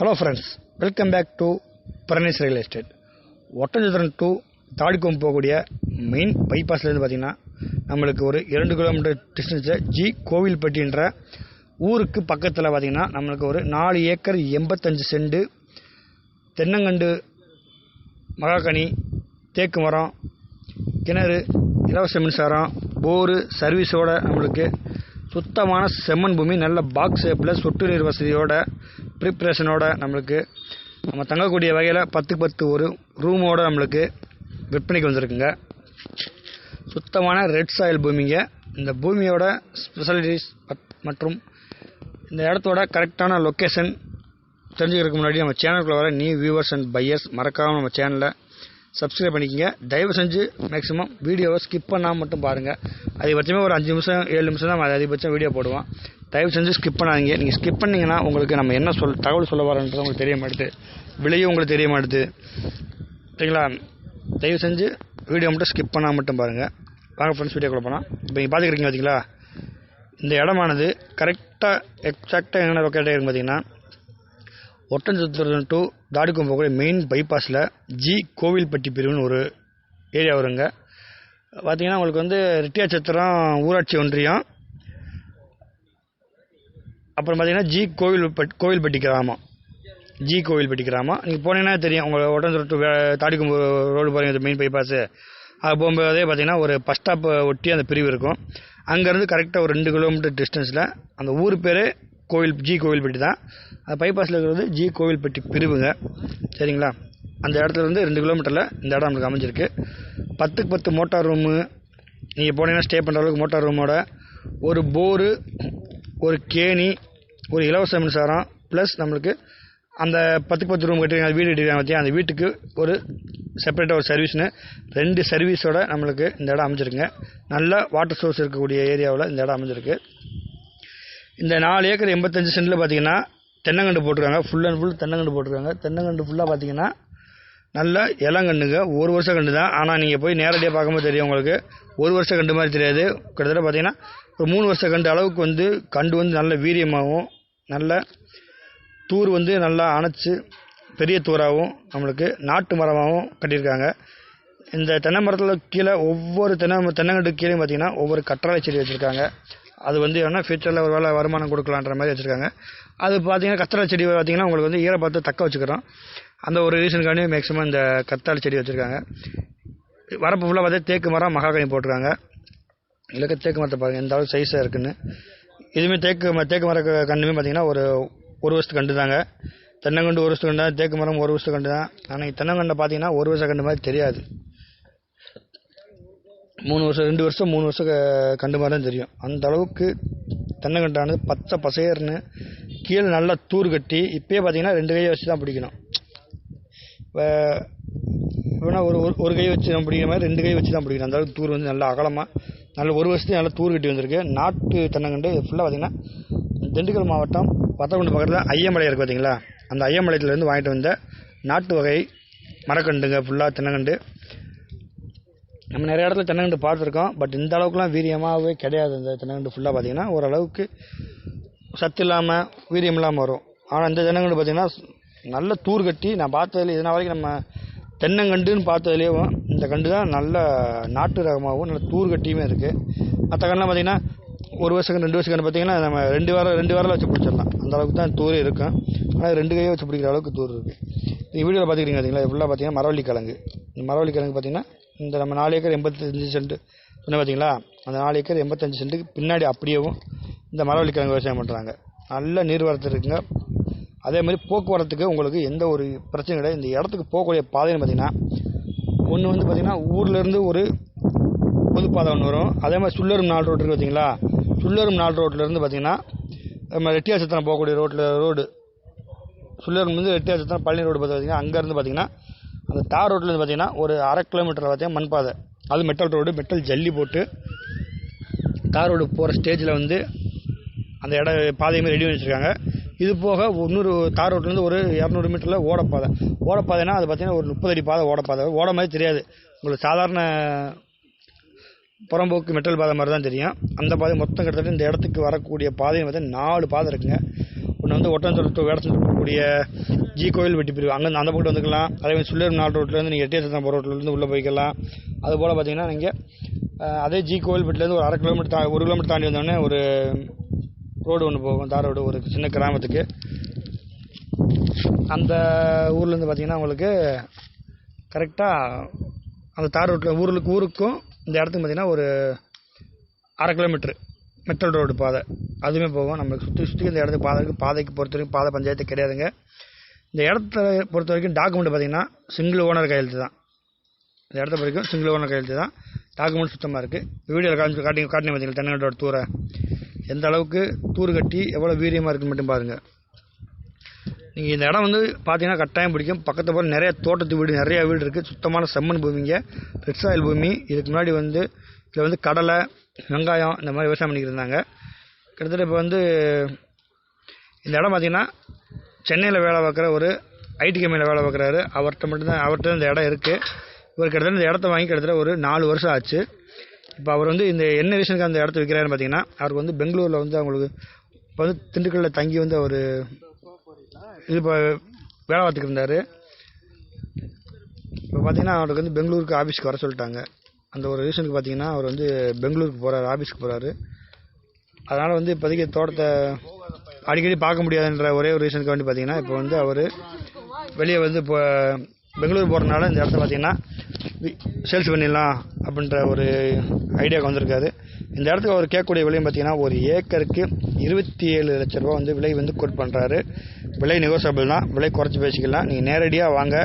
Hello friends, welcome back to Paranis Real Estate. Oddanchatram to Thadicom போகக்கூடிய main பைபாஸ்லேருந்து பார்த்தீங்கன்னா நம்மளுக்கு ஒரு 2 கிலோமீட்டர் டிஸ்டன்ஸில் ஜி கோவில்பட்டின்ற ஊருக்கு பக்கத்தில் பார்த்தீங்கன்னா நம்மளுக்கு ஒரு 4 ஏக்கர் 85 சென்ட் தென்னங்கண்டு, மகாகனி, தேக்கு மரம், கிணறு, இலவச மின்சாரம், போரு சர்வீஸோட நம்மளுக்கு சுத்தமான செம்மண் பூமி, நல்ல பாக்ஸ் ஷேப்பில் சொட்டு நீர் வசதியோட ப்ரிப்ரேஷனோட நம்மளுக்கு நம்ம தங்கக்கூடிய வகையில் 10 ஒரு ரூமோட நம்மளுக்கு விற்பனைக்கு வந்திருக்குங்க. சுத்தமான ரெட் சாயில் பூமிங்க. இந்த பூமியோட ஸ்பெஷாலிட்டிஸ் மற்றும் இந்த இடத்தோட கரெக்டான லொக்கேஷன் தெரிஞ்சுக்கிறதுக்கு முன்னாடி நம்ம சேனலுக்குள்ள வர நியூ வியூவர்ஸ் அண்ட் பையர்ஸ் மறக்காமல் நம்ம சேனலை சப்ஸ்கிரைப் பண்ணிக்கங்க. தயவு செஞ்சு மேக்ஸிமம் வீடியோவை ஸ்கிப் பண்ணாமல் மட்டும் பாருங்கள். அதிகபட்சமே ஒரு 5 நிமிஷம் 7 நிமிஷம் தான் அதிகபட்சம் வீடியோ போடுவோம். தயவு செஞ்சு ஸ்கிப் பண்ணாதீங்க. நீங்கள் ஸ்கிப் பண்ணிங்கன்னா உங்களுக்கு நம்ம என்ன தகவல் சொல்ல வரோன்றது உங்களுக்கு தெரிய மாட்டுது, விலையும் உங்களுக்கு தெரிய மாட்டுது, சரிங்களா? தயவு செஞ்சு வீடியோ மட்டும் ஸ்கிப் பண்ணாமல் மட்டும் பாருங்கள். வாங்க ஃப்ரெண்ட்ஸ், வீடியோக்குள்ள போனால் இப்போ நீங்கள் பார்த்துக்கிறீங்க பார்த்தீங்களா, இந்த இடமானது கரெக்டாக எக்ஸாக்டாக என்ன லொக்கேட்டாக இருக்கும் பார்த்தீங்கன்னா ஒட்டஞ்சத்திரம் டு தாடிக்கோம் போகக்கூடிய மெயின் பைபாஸில் ஜி கோவில்பட்டி பிரிவுன்னு ஒரு ஏரியா வருங்க. பார்த்தீங்கன்னா உங்களுக்கு வந்து ரெட்டியாச்சத்திரம் ஊராட்சி ஒன்றியம், அப்புறம் பார்த்தீங்கன்னா ஜி கோவில்பட்டி கிராமம். ஜி கோவில்பட்டி கிராமம் நீங்கள் போனீங்கன்னா தெரியும். உங்கள் ஒட்டஞ்சத்திரம் டு தாடிக்கோம் ரோடு பாருங்கள், மெயின் பைபாஸு. அது போகும்போதே பார்த்தீங்கன்னா ஒரு பஸ் ஸ்டாப் ஒட்டி அந்த பிரிவு இருக்கும். அங்கேருந்து கரெக்டாக ஒரு 2 கிலோமீட்டர் டிஸ்டன்ஸில் அந்த ஊர் பேர் ஜி கோவில்பட்டி தான். அந்த பைபாஸில் இருக்கிறது ஜி கோவில்பட்டி பிரிவுங்க, சரிங்களா? அந்த இடத்துல இருந்து 2 கிலோமீட்டரில் இந்த இடம் நம்மளுக்கு அமைஞ்சிருக்கு. 10 மோட்டார் ரூமு, நீங்கள் போனீங்கன்னா ஸ்டே பண்ணுற அளவுக்கு மோட்டார் ரூமோட ஒரு போரு, ஒரு கேணி, ஒரு இலவச மின்சாரம், ப்ளஸ் நம்மளுக்கு அந்த 10 ரூம் கட்டிருக்காங்க, வீடு கட்டிருக்காங்க பற்றியா, அந்த வீட்டுக்கு ஒரு செப்பரேட்டாக ஒரு சர்வீஸ்னு 2 சர்வீஸோட நம்மளுக்கு இந்த இடம் அமைஞ்சிருக்குங்க. நல்ல வாட்டர் சோர்ஸ் இருக்கக்கூடிய ஏரியாவில் இந்த இடம் அமைஞ்சிருக்கு. இந்த 4 ஏக்கர் 85 சென்டில் பார்த்தீங்கன்னா தென்னங்கண்டு போட்டிருக்காங்க. ஃபுல் அண்ட் ஃபுல் தென்னங்கண்டு போட்டிருக்காங்க. தென்னங்கண்டு ஃபுல்லாக பார்த்தீங்கன்னா நல்ல இளங்கண்டுங்க, 1 வருஷ கண்டு தான். ஆனால் நீங்கள் போய் நேரடியாக பார்க்கும்போது தெரியும் உங்களுக்கு 1 வருஷ கண்டு மாதிரி தெரியாது. கிட்டத்தட்ட பார்த்தீங்கன்னா ஒரு 3 வருஷ கண்டு அளவுக்கு வந்து கண்டு வந்து நல்ல வீரியமாகவும் நல்ல தூர் வந்து நல்லா அணைச்சி பெரிய தூராகவும் நம்மளுக்கு நாட்டு மரமாகவும் கட்டியிருக்காங்க. இந்த தென்னை மரத்தில் கீழே ஒவ்வொரு தென்னங்கண்டு கீழே பார்த்தீங்கன்னா ஒவ்வொரு கற்றாழை செடி வச்சுருக்காங்க. அது வந்து என்ன ஃபியூச்சரில் ஒரு வேலை வருமானம் கொடுக்கலான்ற மாதிரி வச்சுருக்காங்க. அது பார்த்தீங்கன்னா கத்தாழை செடி பார்த்தீங்கன்னா உங்களுக்கு வந்து ஈரப்பதத்தை தக்க வச்சுக்கிறோம். அந்த ஒரு ரீசனுக்காண்டி மேக்ஸிமம் இந்த கத்தாழை செடி வச்சுருக்காங்க. வரப்பு ஃபுல்லாக பார்த்தா தேக்கு மரம், மகாகனி போட்டிருக்காங்க. இல்லைக்க தேக்கு மரத்தை பாருங்கள் எந்த அளவுக்கு சைஸாக இருக்குன்னு. இதுவுமே தேக்கு மர கண்டுமே பார்த்தீங்கன்னா ஒரு வருஷத்து கண்டு தாங்க. தென்னங்கண்டு 1 வருஷத்து கண்டு தான், தேக்கு மரம் 1 வருஷத்து கண்டு தான். ஆனால் தென்னங்கண்டை பார்த்தீங்கன்னா 1 வருஷ கண்டு மாதிரி தெரியாது, 3 வருஷம் 3 வருஷம் கண்டு மாதிரி தான் தெரியும். அந்த அளவுக்கு தென்னங்கண்டானது பச்சை பசையர்னு கீழே நல்லா தூர் கட்டி இப்போயே பார்த்தீங்கன்னா 2 கையை வச்சு தான் பிடிக்கணும். இப்போனா ஒரு கை வச்சு நம்ம பிடிக்கிற மாதிரி 2 கை வச்சு தான் பிடிக்கணும். அந்த அளவுக்கு தூர் வந்து நல்லா அகலமாக நல்ல 1 வருஷத்துக்கு நல்லா தூர் கட்டி வந்திருக்கு. நாட்டு தென்னங்கண்டு ஃபுல்லாக பார்த்தீங்கன்னா திண்டுக்கல் மாவட்டம் வத்தகுண்டு பக்கத்தில் ஐயமலை இருக்குது பார்த்தீங்களா, அந்த ஐயமலையிலேருந்து வாங்கிட்டு வந்த நாட்டு வகை மரக்கண்டுங்க. ஃபுல்லாக தென்னங்கண்டு நம்ம நிறைய இடத்துல தென்னங்கண்டு பார்த்துருக்கோம், பட் இந்த அளவுக்குலாம் வீரியமாகவே கிடையாது. இந்த தென்னங்கண்டு ஃபுல்லாக பார்த்தீங்கன்னா ஓரளவுக்கு சத்து இல்லாமல் வீரியம் இல்லாமல் வரும். ஆனால் இந்த தென்னங்கண்டு பார்த்தீங்கன்னா நல்ல தூர் கட்டி நான் பார்த்ததுலேயே இதனால் வரைக்கும் நம்ம தென்னங்கண்டுன்னு பார்த்ததுலேயும் இந்த கண்டு தான் நல்ல நாட்டு ரகமாகவும் நல்ல தூர் கட்டியுமே இருக்குது. மற்ற கண்டுலாம் பார்த்தீங்கன்னா 1 வருஷம் 2 வருஷம் கண்டு பார்த்தீங்கன்னா நம்ம 2 வாரம் வச்சு பிடிச்சிடலாம், அந்த அளவுக்கு தான் தூர் இருக்கும். ஆனால் 2 கையை வச்சு பிடிக்கிற அளவுக்கு தூர் இருக்குது. இந்த வீடியோவில் பார்த்துக்கிறீங்க பார்த்தீங்களா, ஃபுல்லாக பார்த்தீங்கன்னா மரவள்ளி கிழங்கு. இந்த மரவள்ளி கிழங்கு பார்த்தீங்கன்னா இந்த நம்ம 4 ஏக்கர் 85 சென்ட் சொன்ன பார்த்தீங்களா, அந்த 4 ஏக்கர் 85 சென்ட்டுக்கு பின்னாடி அப்படியேவும் இந்த மரவள்ளி கிழங்கு விவசாயம் பண்ணுறாங்க. நல்ல நீர்வரத்து இருக்குங்க. அதே மாதிரி போக்குவரத்துக்கு உங்களுக்கு எந்த ஒரு பிரச்சனையும் கிடையாது. இந்த இடத்துக்கு போகக்கூடிய பாதைன்னு பார்த்தீங்கன்னா ஒன்று வந்து பார்த்தீங்கன்னா ஊர்லேருந்து ஒரு பொதுப்பாதை ஒன்று வரும். அதே மாதிரி சுள்ளரும் 4 ரோடு இருக்குது பார்த்தீங்களா, சுள்ளரும் 4 ரோட்லேருந்து பார்த்தீங்கன்னா நம்ம ரெட்டியாச்சத்திரம் போகக்கூடிய ரோடு சுள்ளரும் வந்து ரெட்டியாச்சத்திரம் பழனி ரோடு பார்த்தீங்கன்னா அங்கேருந்து பார்த்தீங்கன்னா அந்த தார் ரோட்லேருந்து பார்த்தீங்கன்னா ஒரு 1/2 கிலோமீட்டரில் பார்த்தீங்கன்னா மண் பாதை, அது மெட்டல் ரோடு, மெட்டல் ஜல்லி போட்டு தார் ரோடு போகிற ஸ்டேஜில் வந்து அந்த பாதையுமே ரெடி பண்ணி வச்சுருக்காங்க. இது போக இன்னொரு தார் ரோட்லேருந்து ஒரு 200 மீட்டரில் ஓடப்பாதைனா அது பார்த்தீங்கன்னா ஒரு 30 அடி பாதை ஓட மாதிரி தெரியாது உங்களுக்கு, சாதாரண புறம்போக்கு மெட்டல் பாதை மாதிரி தான் தெரியும். அந்த பாதை மொத்தம் கிட்டத்தட்ட இந்த இடத்துக்கு வரக்கூடிய பாதைன்னு பார்த்தா 4 பாதை இருக்குங்க. ஒன்று வந்து ஒட்டன்சொல்ல வேடத்தில் இருக்கக்கூடிய ஜி கோயில்பட்டி பிரிவு அங்கேருந்து அந்த பக்கம் வந்துக்கலாம். அதேமாதிரி சுள்ளேர் 4 ரோட்லேருந்து நீங்கள் எட்டியசத்தான் போகிற ரோட்லேருந்து உள்ளே போய்க்கலாம். அதுபோல் பார்த்தீங்கன்னா நீங்கள் அதே ஜி கோயில்பட்டிலேருந்து ஒரு 1/2 கிலோமீட்டர் 1 கிலோமீட்டர் தாண்டி வந்தோடனே ஒரு ரோடு ஒன்று போகும், தார் ரோடு, ஒரு சின்ன கிராமத்துக்கு. அந்த ஊர்லேருந்து பார்த்தீங்கன்னா உங்களுக்கு கரெக்டாக அந்த தார் ரோட்டில் ஊருக்கும் இந்த இடத்துக்கு பார்த்தீங்கன்னா ஒரு 1/2 கிலோமீட்ரு மெட்டல் ரோடு பாதை அதுவுமே போகும். நம்மளுக்கு சுற்றி இந்த இடத்துக்கு பாதைக்கு பொறுத்த வரைக்கும் பாதை பஞ்சாயத்து கிடையாதுங்க. இந்த இடத்த பொறுத்த வரைக்கும் டாக்குமெண்ட் பார்த்தீங்கன்னா சிங்கிள் ஓனர் கையெழுத்து தான். இந்த இடத்த வரைக்கும் சிங்கிள் ஓனர் கையெழுத்து தான். டாக்குமெண்ட் சுத்தமாக இருக்குது. வீடியோவில் காட்டினு பார்த்தீங்கன்னா தென்னங்கட்டோட தூரை எந்த அளவுக்கு தூர் கட்டி எவ்வளோ வீரியமாக இருக்குன்னு மட்டும் பாருங்கள். நீங்கள் இந்த இடம் வந்து பார்த்தீங்கன்னா கட்டாயம் பிடிக்கும். பக்கத்து போல் நிறைய தோட்டத்து வீடு, நிறையா வீடு இருக்குது. சுத்தமான செம்மண் பூமிங்க, ரெட் சாயில் பூமி. இதுக்கு முன்னாடி வந்து இதில் வந்து கடலை, வெங்காயம் இந்த மாதிரி விவசாயம் பண்ணிக்கிட்டு இருந்தாங்க. கிட்டத்தட்ட இப்போ வந்து இந்த இடம் பார்த்திங்கன்னா சென்னையில் வேலை பார்க்குற ஒரு ஐடி கம்பெனியில் வேலை பார்க்குறாரு. அவர்கிட்ட இந்த இடம் இருக்குது. இவர் கிட்டத்தட்ட இந்த இடத்த வாங்கி கிட்டத்தட்ட ஒரு 4 வருஷம் ஆச்சு. இப்போ அவர் வந்து இந்த என்ன ரீசனுக்கு அந்த இடத்த விற்கிறாருன்னு பார்த்தீங்கன்னா, அவருக்கு வந்து பெங்களூரில் வந்து அவங்களுக்கு இப்போ வந்து திண்டுக்கல்லில் தங்கி வந்து அவர் இது இப்போ வேலை பார்த்துக்கிட்டு இருந்தார். இப்போ பார்த்தீங்கன்னா அவருக்கு வந்து பெங்களூருக்கு ஆஃபீஸ்க்கு வர சொல்லிட்டாங்க. அந்த ஒரு ரீசனுக்கு பார்த்தீங்கன்னா அவர் வந்து பெங்களூருக்கு போகிறாரு, ஆஃபீஸ்க்கு போகிறாரு. அதனால் வந்து இப்போதைக்கு தோட்டத்தை அடிக்கடி பார்க்க முடியாதுன்ற ஒரே ஒரு ரீசனுக்கு வேண்டி பார்த்தீங்கன்னா இப்போ வந்து அவர் வெளியே வந்து இப்போ பெங்களூர் போகிறனால இந்த இடத்த பார்த்தீங்கன்னா சேல்ஸ் பண்ணிடலாம் அப்படின்ற ஒரு ஐடியாவுக்கு வந்திருக்காரு. இந்த இடத்துக்கு அவர் கேட்கக்கூடிய விலையும் பார்த்தீங்கன்னா ஒரு ஏக்கருக்கு 27 லட்ச ரூபா வந்து விலை வந்து கோட் பண்ணுறாரு. விலை நெகோசியபிள் தான், விலை குறைச்சி பேசிக்கலாம். நீங்கள் நேரடியாக வாங்க,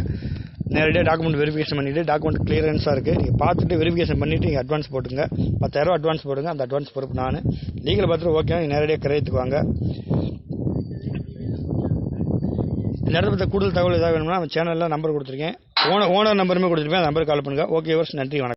நேரடியாக டாக்குமெண்ட் வெரிஃபிகேஷன் பண்ணிவிட்டு டாக்குமெண்ட் கிளியரன்ஸாக இருக்குது. நீங்கள் பார்த்துட்டு வெரிஃபிகேஷன் பண்ணிவிட்டு நீங்கள் அட்வான்ஸ் போட்டுங்க. 10,000 ரூபா அட்வான்ஸ் போடுங்க. அந்த அட்வான்ஸ் பொறுப்பு நான். லீகல் பார்த்துட்டு ஓகே, நீங்கள் நேரடியாக கிரயத்துக்கு வாங்க. இந்த இடத்த பற்றி கூடுதல் தகவல் ஏதாவது வேணும்னா நம்ம சேனலில் நம்பர் கொடுத்துருக்கேன், ஓனர் நம்பருமே கொடுத்துருப்பேன். அந்த நம்பருக்கு கால் பண்ணுங்கள். ஓகே வியூவர்ஸ், நன்றி, வணக்கம்.